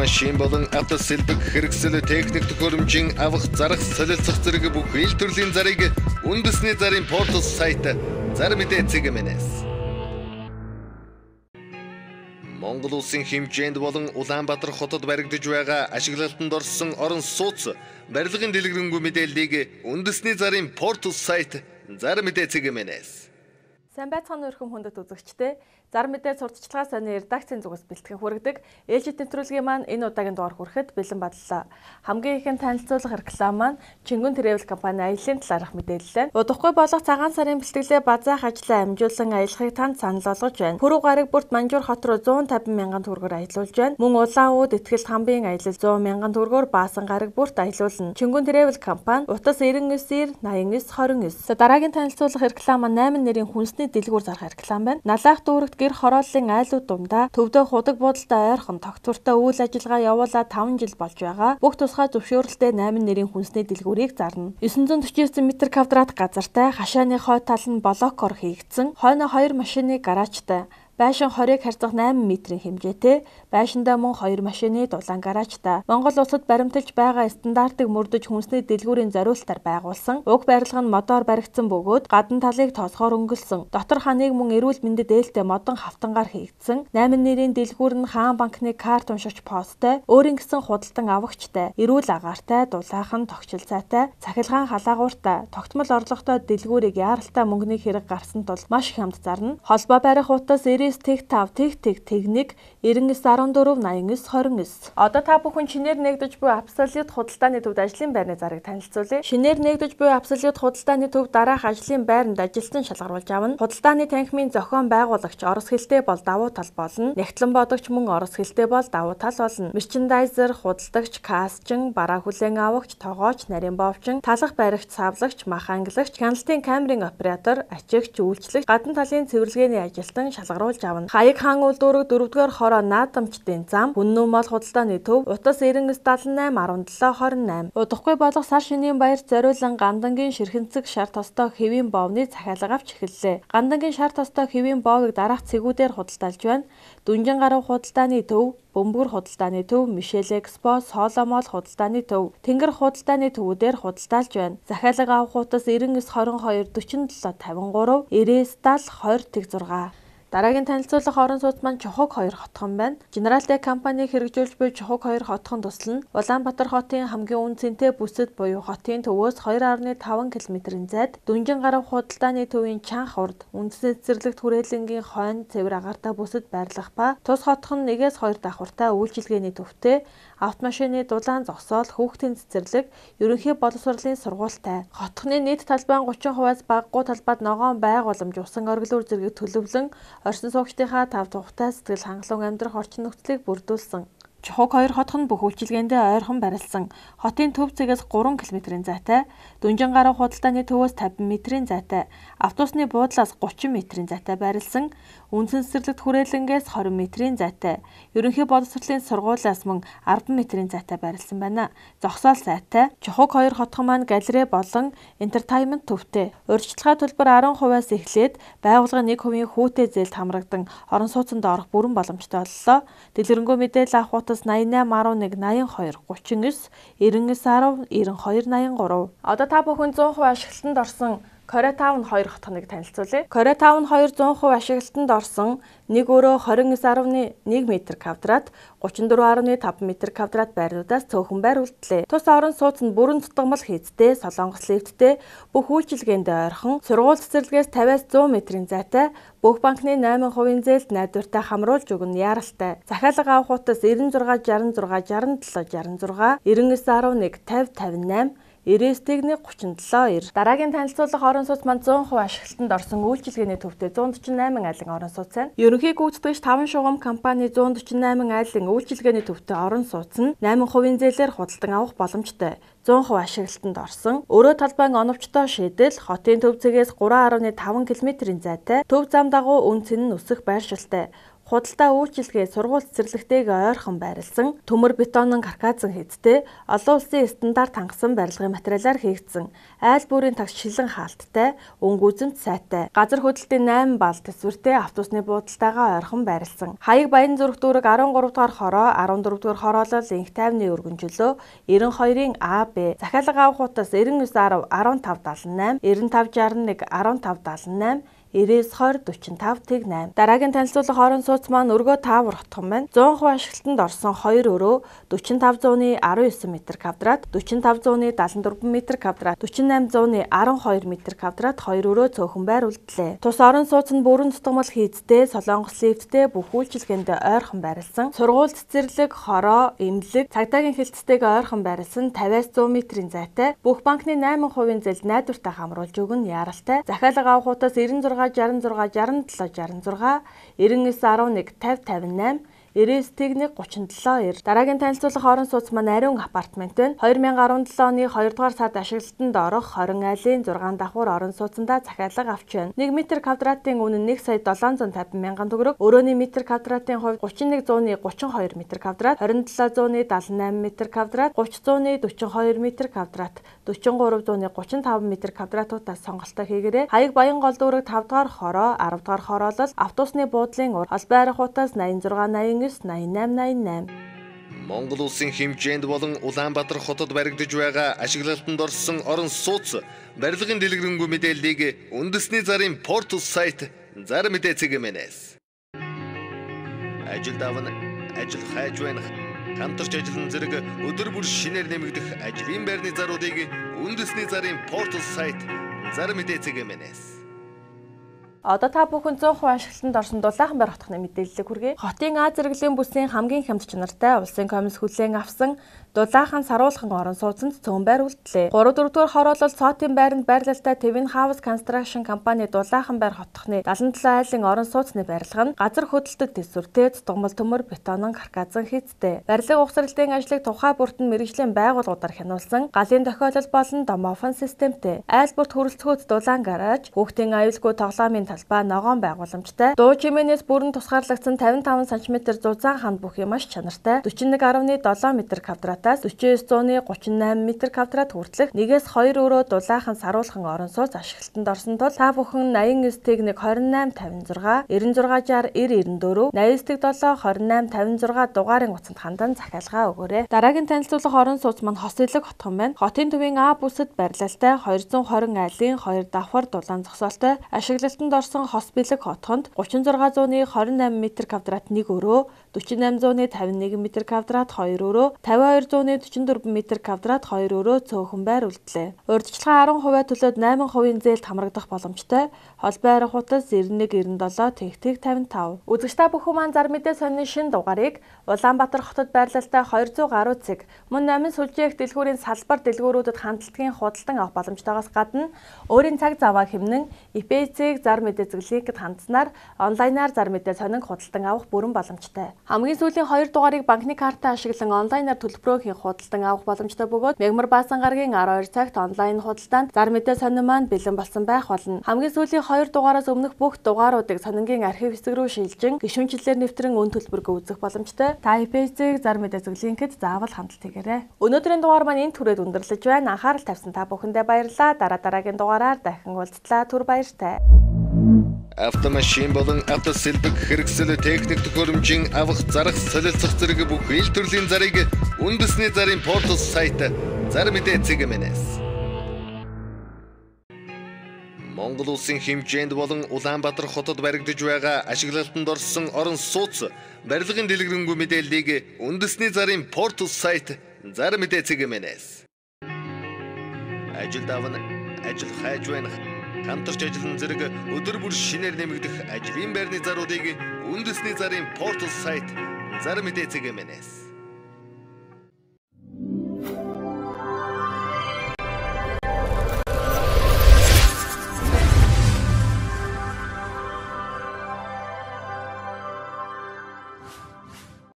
машин болон авто сэлбэг хэрэгсэл техник төхөөрөмжийн авах зарах солилцох зэрэг бүх ил төрлийн зарыг үндэсний зарын портал сайт Зар мэдээ цэгмэнэс. Монгол улсын хэмжээнд болон Улаанбаатар хотод баригдаж байгаа ашиглалтанд орсон орон сууц барилгын дэлгэрэнгүй мэдээллийг үндэсний зарын портал сайт Зар мэдээ цэгмэнэс. Сайн байцгаана өрхөм хүндэт үзэгчдээ Зар мэдээ сурталчилгаа сонины редакцийн зүгээс бэлтгэн хүргэдэг ээлжид нэвтрүүлгийн маань энэ удаагийн дугаар хүрэхэд бэлэн боллоо. Хамгийн ихэнд танилцуулах реклам маань Чингүн Travel компани аяллаа талаарх мэдээлэл. Удахгүй болох цагаан сарын бэлтгэлээ базаах ажлаа амжуулсан аялахыг танд санал болгож байна. Пүрэв гараг бүрт Манжуур хот руу 150 мянган төгрөгөөр аялуулж байна. Мөн Улаан ууд Итгэл хамбын аялал 100 мянган төгрөгөөр Баасан гараг бүрт аялуулна. Чингүн Travel компани утас 99 89 29. Дараагийн танилцуулах реклам маань 8 нэрийн хүнсний дэлгүүр зарах реклам байна. Налаах дүүрэгт гэр хорооллын айлууд дундаа төвдөө худаг буудалтай ойрхон тогтвортой үйл ажиллагаа явуулаад 5 жил болж байгаа. Бүх тусгай зөвшөөрөлтэй 8 нэрийн хүнсний дэлгүүрийг зарна. 949 м2 газартай хашааны хой тал нь блокоор хийгдсэн. Хойно 2 машины гаражтай. Байшин 20-ыг харьцах 8 метрийн хэмжээтэй, байшиндаа мөн 2 машины дулаан гаражтай. Монгол улсад баримталж байгаа стандартыг мөрдөж хүнсний дэлгүүрийн зориулалтаар байгуулсан. Уг барилга нь модоор баригдсан бөгөөд гадна талыг тоосгоор өнгөлсөн. Дотор ханыг мөн эрүүл мэндэд ээлтэй модон хавтангаар хийгдсэн. 8 нэрийн дэлгүүр нь хаан банкны карт уншигч посттой, өөрийн гэсэн худалдан авагчтай, эрүүл агаартай, дулаахан тогтчил цайтай, цахилгаан халаагууртай, тогтмол орлоготой дэлгүүрийг яаралтай мөнгөний хэрэг гарсан тул маш их хямд зарна. Холбоо барих утас Тэг 5 Тэг 99 14 89 29. Одоо та бүхэн шинээр нэгдэж буй абсолют худалдааны төвд ажлын байрны зарыг танилцуулъя. Шинээр нэгдэж буй абсолют худалдааны төв дараах ажлын байранд ажилтан шалгаруулж авна. Худалдааны танхимын зохион байгуулагч орос хэлтэй бол давуу тал болно. Нягтлан бодогч мөн орос хэлтэй бол давуу тал болно. Мерчендайзер, худалдагч, каасчин, бараа хүлээн авагч, тогооч, нарийн бовчин, талах баригч, савлагч, мах ангилагч, хяналтын камерын оператор, ачигч, үйлчлэгч, гадна талын цэвэрлэгээний ажилтан шалгаруулж авна. Хаяг хаан үлдүүрэг 4-р хороо наадамчдын зам, Хүннүү мол худалдааны төв, утас 9978 17 28. Удахгүй болох сар шинийн баярт зориулан гандангийн ширхэнцэг шар тостой хэвийн боовны захиалга авч эхэллээ. Гандангийн шар тостой хэвийн боовыг дараах цэгүүдээр худалдаалж байна. Дүнжин гарав худалдааны төв, Бөмбөр худалдааны төв, Мишель Экспо, Соломол худалдааны төв, Тэнгэр худалдааны төвүүдээр худалдаалж байна. Захиалга авах утас 99 22 47 53, 99 70 20 тэг 6. Дараагийн танилцуулах орон сууц маань Чухаг 2 хотхон байна. General-Tech компани хэрэгжүүлж буй Чухаг 2 хотхон тусал нь Улаанбаатар хотын хамгийн үнцэнтэй бүсэд буюу хотын төвөөс 2.5 км-ийн зайд Дүнжин гарав худалдааны төвийн чанх урд үндэсний цэцэрлэгт хүрээлэнгийн хойно цэвэр агаартай бүсэд байрлах ба тус хотхон 1-2 давхартай үйлчилгээний төвтэй автомашины дулаан зогсоол, хүүхдийн цэцэрлэг, ерөнхий боловсролын сургуультай. Хотхны нийт талбайн 30%-аас багагүй талбайд ногоон байгууламж, усан оргилуур зэрэг төлөвлөн орчин суугчдынхаа тав тухтай сэтгэл хангалуун амьдрах орчин нөхцөлийг бүрдүүлсэн. Чухаг 2 хотхон бүх үйлчилгээндээ ойрхон барилсан. Хотын төв цэгээс 3 км-ийн зайтай, Дүнжин гарав худалдааны төвөөс 50 м-ийн зайтай, автобусны буудлаас 30 м-ийн зайтай барилсан. Үндсэн цэцэрлэгт хүрээлэнгээс 20 м-ийн зайтай, ерөнхий боловсролын сургуулиас мөн 10 м-ийн зайтай барилсан байна. Зогсоол сайтай. Чухаг 2 хотхон маань галерей болон entertainment төвтэй. Урьдчилгаа төлбөр 10%-аас эхлээд байгууллагын 1% хүүтэй зээлд хамрагдан орон сууцанд орох бүрэн боломжтой боллоо. Дэлгэрэнгүй мэдээлэл авах утас 88 11 82 39 99 10 92 83. Одоо та бүхэн 100% ашиглалтанд орсон Koreatown 2 хотхоныг танилцуулъя. Koreatown 2 100% ашиглалтанд орсон нэг өрөө 29.1 м2, 34.5 м2 байрнуудаас цөөхөн байр үлдлээ. Тус орон сууц нь бүрэн тутамл хийцтэй, солонгос лифттэй, бүх үйлчилгээндээ ойрхон, сургууль цэцэрлэгээс 50-аас 100 м-ийн зайтай, бүх банкны 8% зээлд найдвартай хамруулж өгнө яаралтай. Захиалга авах утас 96 66 67 66, 99 11 50 58, 99-37 2. Дараагийн танилцуулах орон сууц маань 100% ашиглалтанд орсон үйлчилгээний төвтэй 148 айлын орон сууц байна. Ерөнхий гүйцэтгэгч 5 шугам компани 148 айлын үйлчилгээний төвтэй орон сууц нь 8% зээлээр худалдан авах боломжтой. 100% ашиглалтанд орсон. Өрөө талбайн оновчтой шийдэл, хотын төв цэгээс 3.5 км-ийн зайтай, төв зам дагуу үнцэн нь өсөх байршилтай. Худалдаа үйлчилгээ сургууль цэцэрлэгтэйг ойрхон байрлсан, төмөр бетонын каркас хийдтэй, олон улсын стандарт хангасан барилгын материалаар хийгдсэн, айл бүрийн тагс шилэн хаалттай, өнгө үзэмт сайтай, газар хөдлөлтийн 8 бал төсвөртэй автобусны буудалтайгаа ойрхон байрлсан. Хаяг Баян зүрх дүүрэг 13 дугаар хороо, 14 дугаар хороолол инх тайвны өргөнжлөө, 92-ын А, Б, захиалга авах утас 9910 1578, 9561 1578, 9920 45 8. Дараагийн танилцуулга хорон сууц маань өргөө таавар хотхон байна. 100% ашиглалтанд орсон 2 өрөө 4500-ны 19 м2, 4500-ны 74 м2, 4800-ны 12 м2 2 өрөө цөөхөн байр үлдлээ. Тус орон сууц нь бүрэн тутамл хийцтэй, солонгос лифттэй бүх үйлчилгээнд ойрхон байрлсан. Сургууль цэцэрлэг, хороо, эмнэлэг, цагдаагийн хэлтстэйг ойрхон байрлсан 50-аас 100 м-ийн зайтай. Бүх банкны 8% зээл найдвартай хамруулж өгнө яаралтай. Захиалга авах утас 96 66 67 66, 99 11 50 58, 99 37 2. Дараагийн танилцуулга хорон сууц маань ариун апартмент байна. 2017 оны 2 дугаар сард ашиглалтанд орох 20 айлын 6 давхар орон сууцндаа захиалга авч байна. 1 м2-ийн үнэ 1,750,000 төгрөг, өрөөний м2-ийн хувьд 3100-ны 32 м2, 2700-ны 78 м2, 30-100-ны 42 м2, 4300-ны 35 м2-уудаас сонголтоо хийгээрэй. Хаяг Баян гол дүүрэг 5 дугаар хороо, 10 дугаар хороолол, автобусны буудлын ур, холбоо арих утас 86 88 88. Монгол улсын хэмжээнд болон Улаанбаатар хотод баригдаж байгаа ашиглалтанд орсон орон сууц барилгын дэлгэрэнгүй мэдээллийг үндэсний зарын портал сайт Зар мэдээ цэгийн-ээс ажил давна, ажил хайж байна. Хамтарч ажиллан зэрэг өдөр бүр шинээр нэмэгдэх ажлын байрны заруудыг үндэсний зарын портал сайт Зар мэдээ цэгийн-ээс. Одоо та бүхэн 100% ашиглалтанд орсон Дулаахан байр хотхны мэдээллийг хүргэе. Хотын А зэрэглэлийн бүсийн хамгийн хямд чанартай улсын комисс хүлээн авсан Дулаахан саруулхан орон сууцнд цөөн байр үлдлээ. 3-4 дугаар хороолол цоотын байранд байрлалтай Твин Хаус Construction компани Дулаахан байр хотхны 77 айлын орон сууцны барилга нь газар хөдлөлтөд төсвөртэй, тутамл төмөр бетонон каркас хийцтэй. Барилга угсралтын ажлыг тухай бүртэн мэргэжлийн байгууллагуудаар хянуулсан, галын тохиолол болон домофон системтэй. Айл бүрт хүрэлцгүүд дулаан гараж, хүүхдийн аюулгүй тоглоомын талбай ногоон байгууламжтай. Дуу чимээнээс бүрэн тусгаарлагдсан 55 см зузаан ханд бүхий маш чанартай. 41.7 м2 49-100-ны 38 м2 хүртэлх 1-2 өрөө Дулаахан саруулхан орон сууц ашиглалтанд орсон тул та бүхэн 89-1 28 56 96 60 94 89-7 28 56 дугаарын утсанд хандан захиалгаа өгөөрэй. Дараагийн танилцуулга орон сууц маань Хос Илэг хотхон байна. Хотын төвийн А бүсэд барилалтай 220 айлын 2 давхар дулаан зогсоолтой ашиглалтанд орсон Хос Бэлэг хотхонд 3600-ны 28 м2 1 өрөө, 4800-ны 51 м2 2 өрөө, 5200-ны 44 м2 2 өрөө цөөхөн байр үлдлээ. Урьдчилгаа 10% төлөөд 8% зээлд хамрагдах боломжтой. Холбоо арих утас 91 97 55. Үзэгч та бүхэн маань Зар мэдээ сонины шинэ дугаарыг Улаанбаатар хотод байрлалтай 200 гаруй цэг мөн намын сүлжээх дэлгүүрийн салбар дэлгүүрүүдэд хандлтгийн худалдан авах боломжтойгоос гадна өөрийн цаг заваа хэмнэн ИП-ийг Зар мэдээ зэглэхэд хандсанаар онлайнаар Зар мэдээ сонинг худалдан авах бүрэн боломжтой. Хамгийн сүүлийн 2 дугаарыг банкны картаа ашиглан онлайнаар төлбөрөө хийх худалдан авах боломжтой бөгөөд Мягмар Баасан гарагийн 12 цагт онлайн худалдаанд Зар мэдээ сонин маань бэлэн болсон байх болно. Хамгийн сүүлийн 2 дугаараас өмнөх бүх дугааруудыг сонингийн архив хэсэг рүү шилжин гишүүнчлэлээр нэвтрэн өн төлбөргөө үзэх боломжтой. Та ИП-ийг Зар мэдээ зэглэхэд заавал хандлт хийгээрэй. Өнөөдрийн дугаар маань энэ түрээд өндөрлөж байна. Анхаарал тавьсан та бүхэндээ баярлалаа. Дараагийн дугаараар дахин уулзлаа. Түр баяртай. Автомашин болон автосэлбэг хэрэгсэл техник төхөөрөмжийн авах, зарах, солилцох зэрэг бүх ил төрлийн зарыг үндэсний зарын портал сайт Зар мэдээ цэгийн-ээс. Монгол улсын хэмжээнд болон Улаанбаатар хотод баригдаж байгаа ашиглалтанд орсон орон сууц барилгын дэлгэрэнгүй мэдээллийг үндэсний зарын портал сайт Зар мэдээ цэгийн-ээс. Ажил давна, ажил хайж байна. Хамтарч ажиллан зэрэг өдөр бүр шинээр нэмэгдэх ажлын байрны заруудыг үндэсний зарын портал сайт Зар мэдээ цэгийн-ээс.